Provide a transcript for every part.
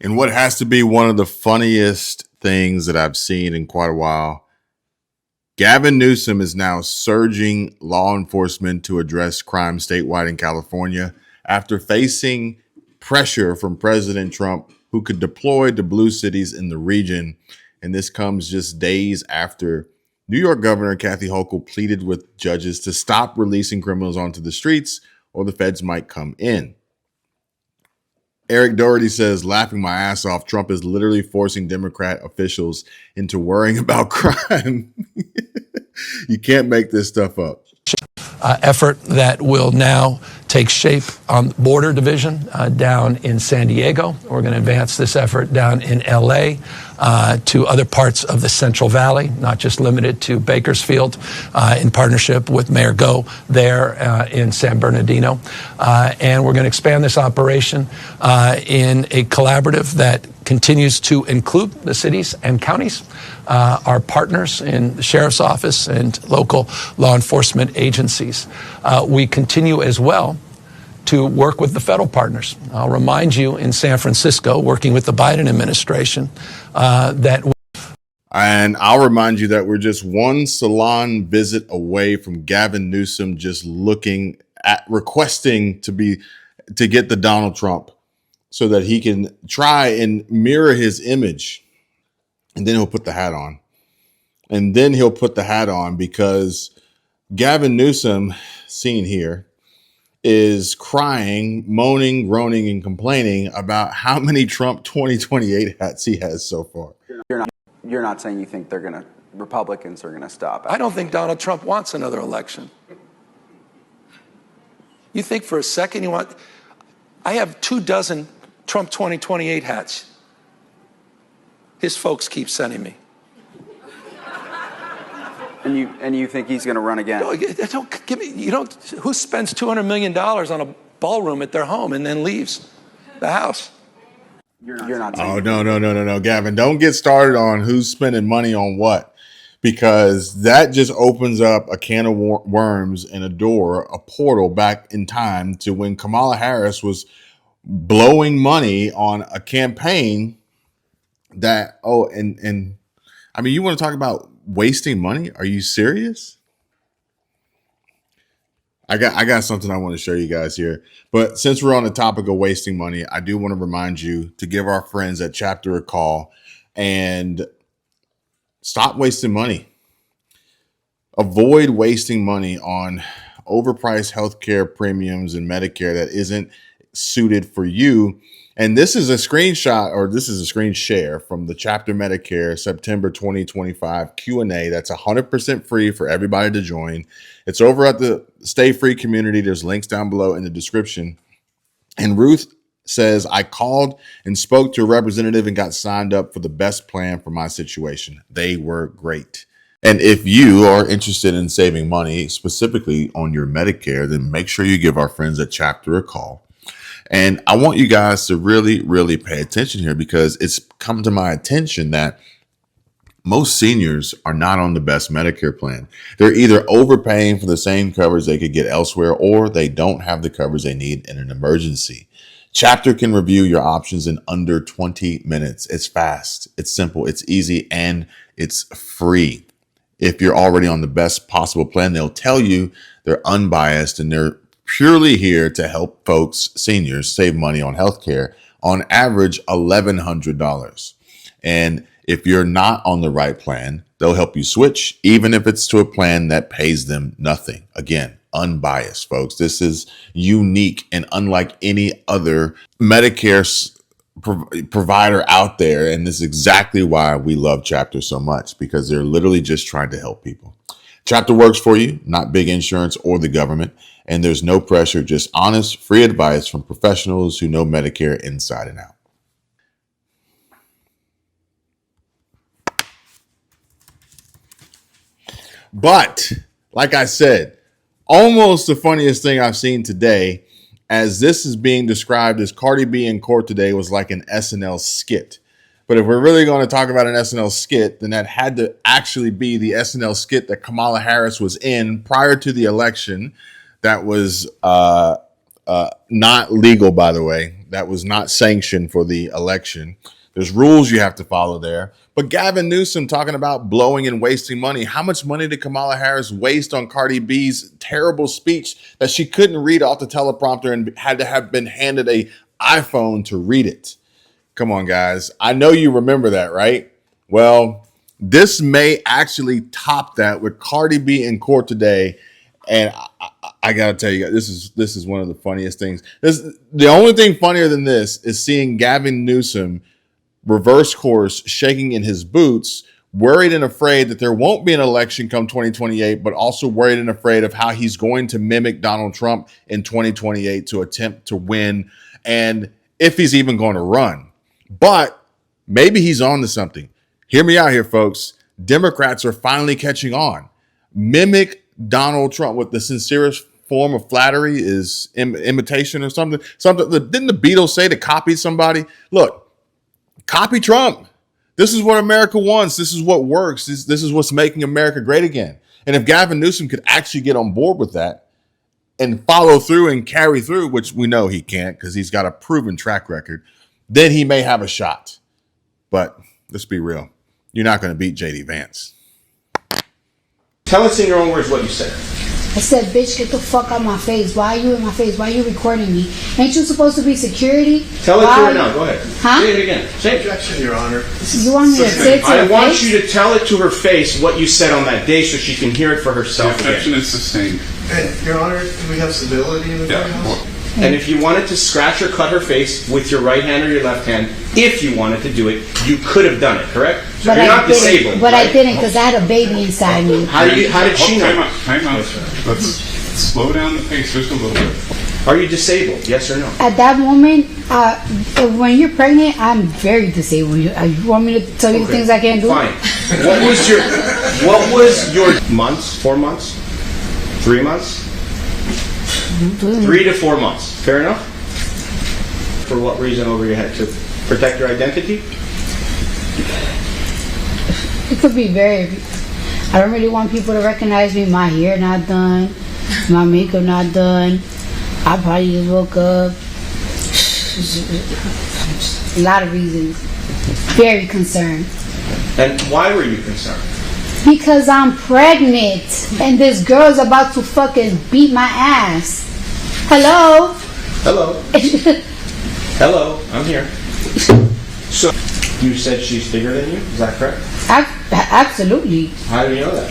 And what has to be one of the funniest things that I've seen in quite a while, Gavin Newsom is now surging law enforcement to address crime statewide in California after facing pressure from President Trump, who could deploy to blue cities in the region. And this comes just days after New York Governor Kathy Hochul pleaded with judges to stop releasing criminals onto the streets or the feds might come in. Eric Doherty says, laughing my ass off, Trump is literally forcing Democrat officials into worrying about crime. You can't make this stuff up. Effort that will now take shape on border division down in San Diego. We're going to advance this effort down in LA to other parts of the Central Valley, not just limited to Bakersfield, in partnership with Mayor Go there in San Bernardino. And we're going to expand this operation in a collaborative that continues to include the cities and counties, our partners in the sheriff's office and local law enforcement agencies. We continue as well to work with the federal partners. I'll remind you, in San Francisco, working with the Biden administration, And I'll remind you that we're just one salon visit away from Gavin Newsom just requesting to get the Donald Trump so that he can try and mirror his image. And then he'll put the hat on. Because Gavin Newsom, seen here, is crying, moaning, groaning, and complaining about how many Trump 2028 hats he has so far. You're not saying you think Republicans are going to stop it. I don't think Donald Trump wants another election. You think for a second I have 24 Trump 2028 hats. His folks keep sending me. And you think he's going to run again? No, don't give me. Who spends $200 million on a ballroom at their home and then leaves the house? You're not. Oh, no, Gavin, don't get started on who's spending money on what, because that just opens up a can of worms and a portal back in time to when Kamala Harris was blowing money on a campaign that, and I mean, you want to talk about wasting money? Are you serious? I got something I want to show you guys here. But since we're on the topic of wasting money, I do want to remind you to give our friends at Chapter a call and stop wasting money. Avoid wasting money on overpriced healthcare premiums and Medicare that isn't suited for you. And this is a screenshot, or this is a screen share from the Chapter Medicare September 2025 Q&A. That's 100% free for everybody to join. It's over at the Stay Free community. There's links down below in the description. And Ruth says, I called and spoke to a representative and got signed up for the best plan for my situation. They were great. And if you are interested in saving money, specifically on your Medicare, then make sure you give our friends at Chapter a call. And I want you guys to really, really pay attention here, because it's come to my attention that most seniors are not on the best Medicare plan. They're either overpaying for the same coverage they could get elsewhere, or they don't have the coverage they need in an emergency. Chapter can review your options in under 20 minutes. It's fast, it's simple, it's easy, and it's free. If you're already on the best possible plan, they'll tell you they're unbiased and they're purely here to help folks, seniors, save money on healthcare, on average $1,100. And if you're not on the right plan, they'll help you switch, even if it's to a plan that pays them nothing. Again, unbiased, folks. This is unique and unlike any other Medicare provider out there. And this is exactly why we love Chapter so much, because they're literally just trying to help people. Chapter works for you, not big insurance or the government. And there's no pressure, just honest, free advice from professionals who know Medicare inside and out. But like I said, almost the funniest thing I've seen today, as this is being described as Cardi B in court today, was like an SNL skit. But if we're really going to talk about an SNL skit, then that had to actually be the SNL skit that Kamala Harris was in prior to the election. That was not legal, by the way. That was not sanctioned for the election. There's rules you have to follow there. But Gavin Newsom talking about blowing and wasting money. How much money did Kamala Harris waste on Cardi B's terrible speech that she couldn't read off the teleprompter and had to have been handed a iPhone to read it? Come on, guys. I know you remember that, right? Well, this may actually top that with Cardi B in court today. And I gotta tell you, this is one of the funniest things. The only thing funnier than this is seeing Gavin Newsom reverse course, shaking in his boots, worried and afraid that there won't be an election come 2028, but also worried and afraid of how he's going to mimic Donald Trump in 2028 to attempt to win, and if he's even going to run. But maybe he's on to something. Hear me out here, folks. Democrats are finally catching on. Mimic Donald Trump with the sincerest form of flattery is imitation or something. Didn't the Beatles say to copy somebody? Look, copy Trump. This is what America wants. This is what works. This is what's making America great again. And if Gavin Newsom could actually get on board with that and follow through and carry through, which we know he can't because he's got a proven track record, then he may have a shot. But let's be real. You're not going to beat J.D. Vance. Tell us in your own words what you said. I said, bitch, get the fuck out my face. Why are you in my face? Why are you recording me? Ain't you supposed to be security? Tell it to her now. Go ahead. Huh? Say it again. Say it. Objection, Your Honor. You want me to say it to her I want face? you to tell it to her face what you said on that day so she can hear it for herself The objection again. is sustained. And, Your Honor, do we have civility in the courthouse? And if you wanted to scratch or cut her face with your right hand or your left hand, if you wanted to do it, you could have done it, correct? So But you're I not didn't. disabled. But right? I didn't because I had a baby inside me. How did she Time know? out. Time out. Let's slow down the pace just a little bit. Are you disabled? Yes or no? At that moment, when you're pregnant, I'm very disabled. You want me to tell you the things I can't do? Fine. What was your months? 4 months? 3 months? 3 to 4 months. Fair enough? For what reason over your head? To protect your identity? It could be I don't really want people to recognize me. My hair not done. My makeup not done. I probably just woke up. A lot of reasons. Very concerned. And why were you concerned? Because I'm pregnant and this girl's about to fucking beat my ass. Hello? Hello. Hello, I'm here. So, you said she's bigger than you? Is that correct? Absolutely. How do you know that?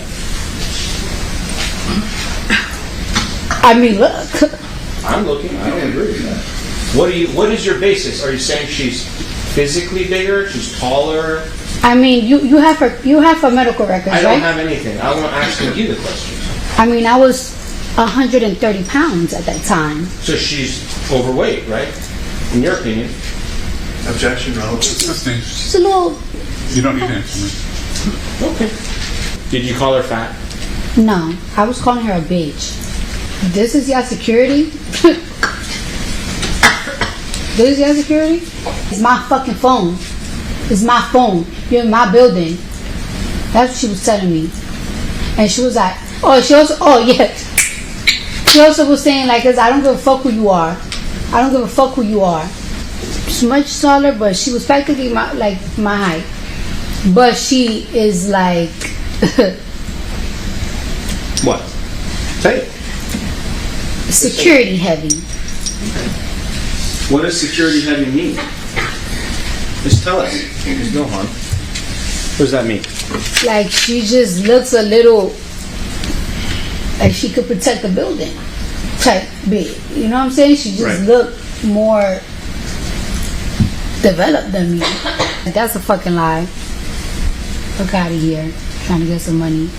I mean, look. I'm looking. I don't agree with that. What is your basis? Are you saying she's physically bigger? She's taller? I mean, you have her medical records, I don't right? have anything. I'm asking you the question. I mean, I was 130 pounds at that time. So she's overweight, right? In your opinion. Objection, relevant. Sustained. She's a little... You don't need to answer me. Okay. Did you call her fat? No, I was calling her a bitch. This is your security? This is your security? It's my fucking phone. It's my phone. You're in my building. That's what she was telling me. And she was like, she also was saying like this, I don't give a fuck who you are. I don't give a fuck who you are. She's much taller, but she was practically my height. But she is like... What? Say it. Security heavy. What does security heavy mean? Just tell us. There's no harm. What does that mean? Like she just looks a little like she could protect the building type big. You know what I'm saying? She just looked more developed than me. That's a fucking lie. Fuck out of here. Trying to get some money.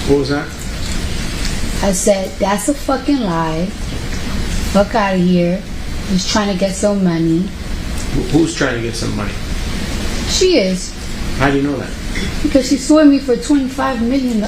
What was that? I said, that's a fucking lie. Fuck out of here. Just trying to get some money. Who's trying to get some money? She is. How do you know that? Because she sued me for $24 million.